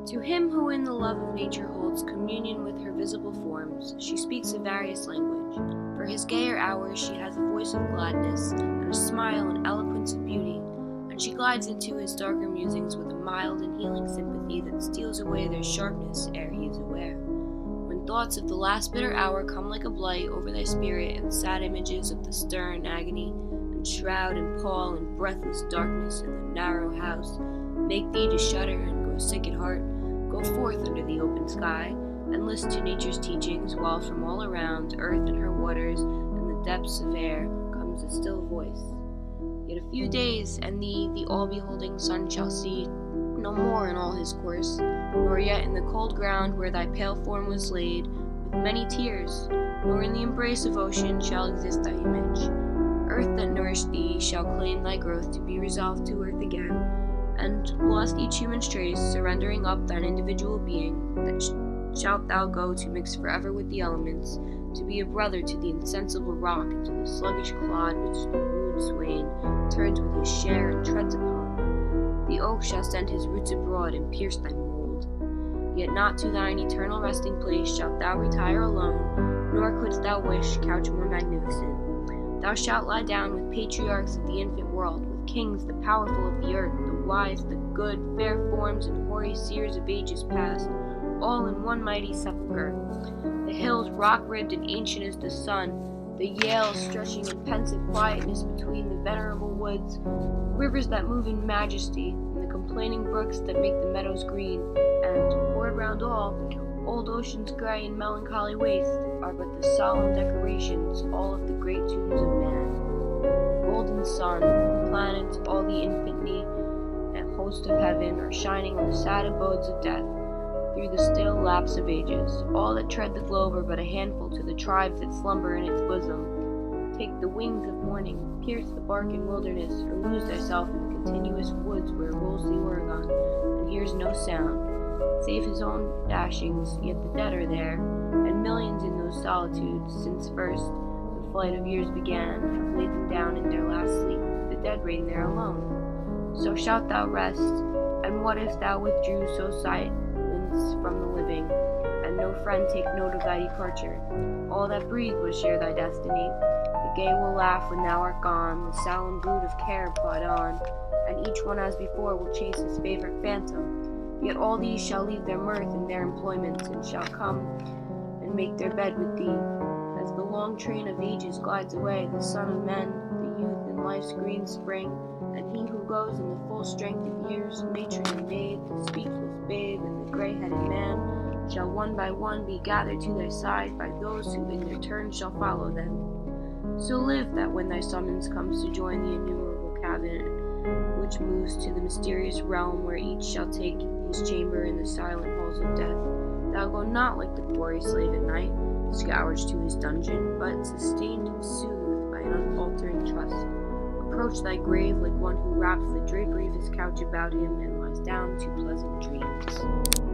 To him who in the love of nature holds communion with her visible forms, she speaks a various language. For his gayer hours she has a voice of gladness, and a smile and eloquence of beauty, and she glides into his darker musings with a mild and healing sympathy that steals away their sharpness ere he is aware. When thoughts of the last bitter hour come like a blight over thy spirit, and sad images of the stern agony, and shroud and pall and breathless darkness in the narrow house, make thee to shudder and grow sick at heart, go forth under the open sky, and list to nature's teachings, while from all around, earth and her waters, and the depths of air, comes a still voice. Yet a few days, and thee the all-beholding sun shall see no more in all his course, nor yet in the cold ground where thy pale form was laid, with many tears, nor in the embrace of ocean shall exist thy image. Earth that nourished thee shall claim thy growth to be resolved to earth again, and, lost each human trace, surrendering up thine individual being, that shalt thou go to mix forever with the elements, to be a brother to the insensible rock, and to the sluggish clod which the rude swain turns with his share and treads upon. The oak shall send his roots abroad and pierce thy mold. Yet not to thine eternal resting place shalt thou retire alone, nor couldst thou wish couch more magnificent. Thou shalt lie down with patriarchs of the infant world, with kings the powerful of the earth, the wise, the good, fair forms, and hoary seers of ages past, all in one mighty sepulchre. The hills rock-ribbed and ancient as the sun, the Yale stretching in pensive quietness between the venerable woods, rivers that move in majesty, and the complaining brooks that make the meadows green, and, poured round all, old ocean's gray and melancholy waste, are but the solemn decorations, all of the great tombs of man. Golden sun, the planets, all the infinity and host of heaven are shining on the sad abodes of death, through the still lapse of ages. All that tread the globe are but a handful to the tribes that slumber in its bosom. Take the wings of morning, pierce the bark in wilderness, or lose thyself in the continuous woods where rolls the Oregon, and hears no sound, save his own dashings, yet the dead are there, and millions in those solitudes, since first the flight of years began, have laid them down in their last sleep, the dead reign there alone. So shalt thou rest, and what if thou withdrew so silence from the living, and no friend take note of thy departure? All that breathe will share thy destiny, the gay will laugh when thou art gone, the solemn brood of care plod on, and each one as before will chase his favorite phantom. Yet all these shall leave their mirth and their employments, and shall come and make their bed with thee. As the long train of ages glides away, the son of men, the youth in life's green spring, and he who goes in the full strength of years, matronly maid, the speechless babe, and the gray-headed man, shall one by one be gathered to thy side by those who in their turn shall follow them. So live that when thy summons comes to join the innumerable cabinet, which moves to the mysterious realm where each shall take his chamber in the silent halls of death, thou go not like the quarry slave at night, scourged to his dungeon, but sustained and soothed by an unfaltering trust. Approach thy grave like one who wraps the drapery of his couch about him and lies down to pleasant dreams.